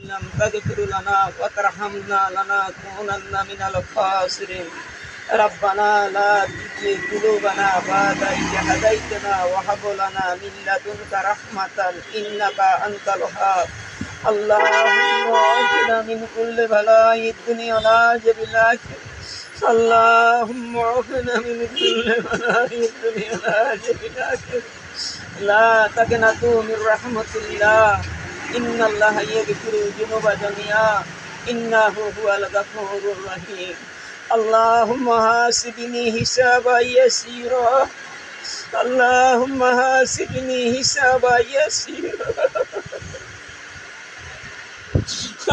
لم تغفر لنا وترحمنا لنكونن من الخاسرين. ربنا لا تزغ قلوبنا بعد إذ هديتنا وهب لنا من لدنك رحمة إنك أنت الوهاب. اللهم اغفر من كل بلاء الدنيا والعذاب الآخرة. اللهم اغفر من كل بلاء الدنيا والعذاب الآخرة. لا تقنطوا من رحمة الله إن الله يغفر الذنوب جميعا إنه هو الغفور الرحيم. اللهم حاسبني حسابا يسيرا. اللهم حاسبني حسابا يسيرا।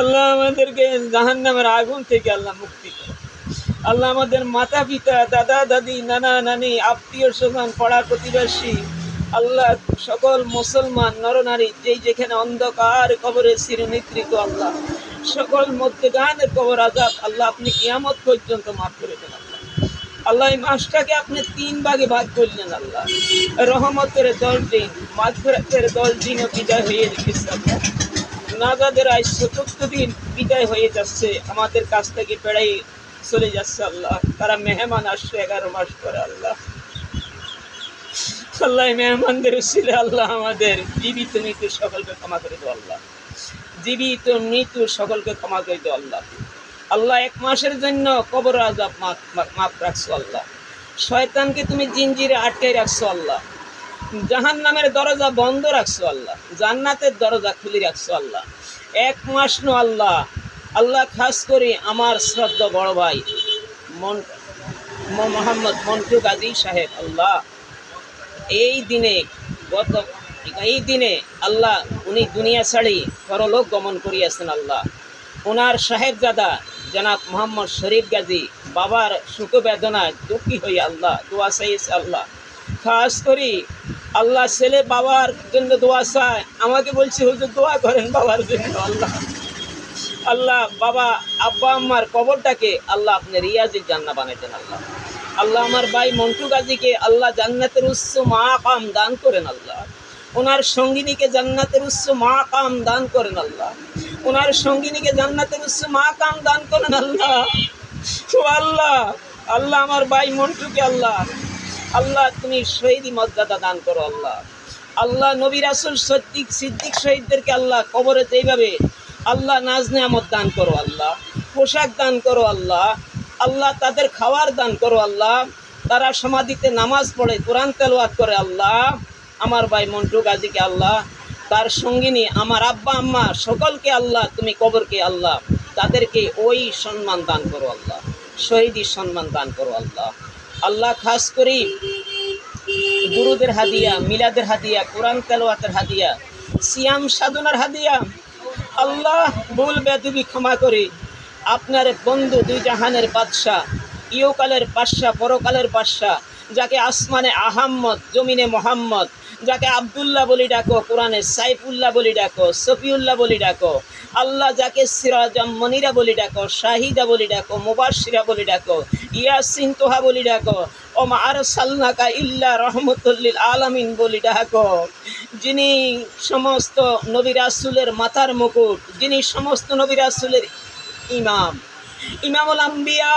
আল্লাহ আমাদেরকে জাহান্নামের আগুন থেকে আল্লাহ মুক্তি করো। আল্লাহ আমাদের মাতা পিতা, দাদা দাদি, নানা নানি, আত্মীয় স্বজন, পাড়া প্রতিবেশী, আল্লাহ সকল মুসলমান নরনারী যেখানে অন্ধকার কবরে চিরনিদ্রিত, আল্লাহ সকল মধ্যগানের কবর আযাব আল্লাহ আপনি কিয়ামত পর্যন্ত মাফ করে দেন। আল্লাহ এই মাসটাকে আপনি 3 ভাগে ভাগ করলেন। আল্লাহ রহমতের 10 দিন, মাগফিরাতের 10 দিনও বিদায় হয়ে গেছে। আল্লাহ নাজাদের আজ 74 দিন বিদায় হয়ে যাচ্ছে, আমাদের কাছ থেকে বেড়াই চলে যাচ্ছে। আল্লাহ তারা মেহমান আসছে 11 মাস পরে। আল্লাহ আল্লাহ মেহমানদের উসিলে আল্লাহ আমাদের জীবিত মৃত্যু সকলকে ক্ষমা করে দাও। আল্লাহ জীবিত মৃত্যু সকলকে ক্ষমা করে দাও। আল্লাহ আল্লাহ 1 মাসের জন্য কবর আযাব মাফ রাখছো। আল্লাহ শয়তানকে তুমি জিনজিরে আটকে রাখছো। আল্লাহ জাহান্নামের দরজা বন্ধ রাখছো। আল্লাহ জান্নাতের দরজা খুলে রাখছো। আল্লাহ 1 মাস নো আল্লাহ আল্লাহ খাস করে আমার শ্রদ্ধা বড় ভাই মোহাম্মদ মন্টু গাজী সাহেব, আল্লাহ এই দিনে আল্লাহ উনি দুনিয়া ছাড়ি পরলোক গমন করিয়াছেন। আল্লাহ ওনার সাহেবজাদা জনাব মোহাম্মদ শরীফ গাজী বাবার সুখ বেদনায় দুঃখী হয়ে আল্লাহ দোয়া চাইছে। আল্লাহ খাস করি আল্লাহ ছেলে বাবার জন্য দোয়া চায়, আমাকে বলছি হুজুর দোয়া করেন বাবার জন্য। আল্লাহ আল্লাহ বাবা আব্বা আম্মার কবরটাকে আল্লাহ আপনি রিয়াজিল জান্নাত বানাই দেন। আল্লাহ আল্লাহ আমার ভাই মন্টু গাজীকে আল্লাহ জান্নাতের উচ্চ মাকাম দান করেন। আল্লাহ ওনার সঙ্গিনীকে জান্নাতের উচ্চ মাকাম দান করেন। আল্লাহ ওনার সঙ্গিনীকে জান্নাতের উচ্চ মাকাম দান করেন। আল্লাহ আল্লাহ আল্লাহ আমার ভাই মন্টুকে আল্লাহ আল্লাহ তুমি শহীদি মর্যাদা দান করো। আল্লাহ আল্লাহ নবী রাসূল সিদ্দিক শহীদদেরকে আল্লাহ কবরে যেইভাবে আল্লাহ নাজ নেয়ামত দান করো। আল্লাহ পোশাক দান করো। আল্লাহ আল্লাহ তাদের খাওয়ার দান করো। আল্লাহ তারা সমাধিতে নামাজ পড়ে, কোরআন তেলাওয়াত করে। আল্লাহ আমার ভাই মন্টু গাজীকে আল্লাহ তার সঙ্গিনী আমার আব্বা আম্মা সকলকে আল্লাহ তুমি কবরকে আল্লাহ তাদেরকে ওই সম্মান দান করো। আল্লাহ শহীদি সম্মান দান করো। আল্লাহ আল্লাহ খাস করি দুরুদের হাদিয়া, মিলাদের হাদিয়া, কোরআন তেলাওয়াতের হাদিয়া, সিয়াম সাধনার হাদিয়া আল্লাহ ভুল বেদবি ক্ষমা করে আপনার বন্ধু দুই জাহানের বাদশাহ, ইহকালের বাদশাহ, পরকালের বাদশাহ, যাকে আসমানে আহাম্মদ, জমিনে মোহাম্মদ, যাকে আবদুল্লাহ বলি ডাকো, কোরআনে সাইফুল্লাহ বলি ডাকো, সফিউল্লাহ বলি ডাকো, আল্লাহ যাকে সিরাজাম মনিরা বলি ডাকো, শাহিদা বলি ডাকো, মুবাশশিরা বলি ডাকো, ইয়াসিন তোহা বলি ডাকো, ও মা আরসালনাকা ইল্লা রাহমাতুল লিল আলামিন বলি ডাকো, যিনি সমস্ত নবী রাসূলের মাথার মুকুট, যিনি সমস্ত নবী রাসূলের ইমামুল আম্বিয়া,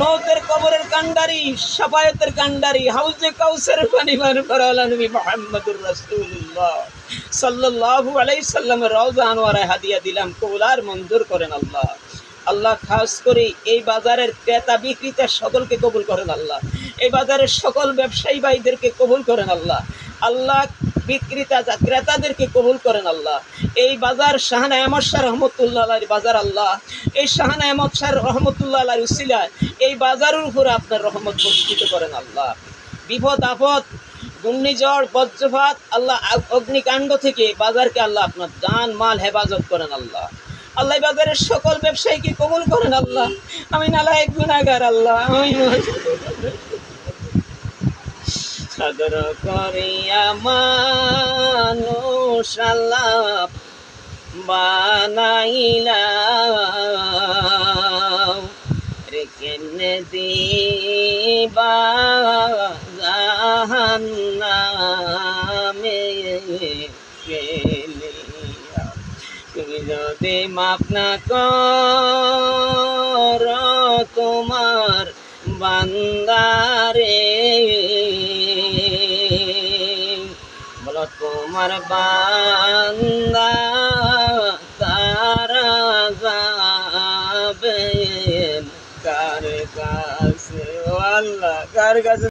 মৌতের কবরের কান্ডারি, শাফায়াতের কান্ডারি, হাউজে কাউসারের পানি পান করালা নবী মুহাম্মদুর রাসূলুল্লাহ সাল্লাল্লাহু আলাইহি সাল্লামের রওজা আনোয়ারায় হাদিয়া দিলাম, কবুল আর মঞ্জুর করেন। আল্লাহ আল্লাহ খাস করে এই বাজারের ক্রেতা বিক্রেতা সকলকে কবুল করেন। আল্লাহ এই বাজারের সকল ব্যবসায়ী ভাইদেরকে কবুল করেন। আল্লাহ আল্লাহ বিক্রেতা ক্রেতাদেরকে কবুল করেন। আল্লাহ এই বাজার শাহানা আহমদ শাহ রহমতুল্লাহ আলাইহির বাজার। আল্লাহ এই শাহানা আহমদ শাহ রহমতুল্লাহ আলাইহির উসিলায় এই বাজারের উপরে আপনার রহমত বর্ষিত করেন। আল্লাহ বিপদ আপদ, ঘূর্ণিঝড়, বজ্রপাত, আল্লাহ অগ্নিকাণ্ড থেকে বাজারকে আল্লাহ আপনার জান মাল হেফাজত করেন। আল্লাহ আল্লাহ বাজারের সকল ব্যবসায়ীকে কবুল করেন। আল্লাহ আমি নালায়েক গুনাহগার। আল্লাহ আমি সাদর করিয়া মানুষ আল্লাহ বানাইলা রে কেমনে দিবা জাহান্নামে ফেলিয়া, তুমি যদি মাফ না কর তোমার বান্দারে, বলো তোমার বান্দা তারা যাবে কার কাছে, ও আল্লাহ কার কাছে।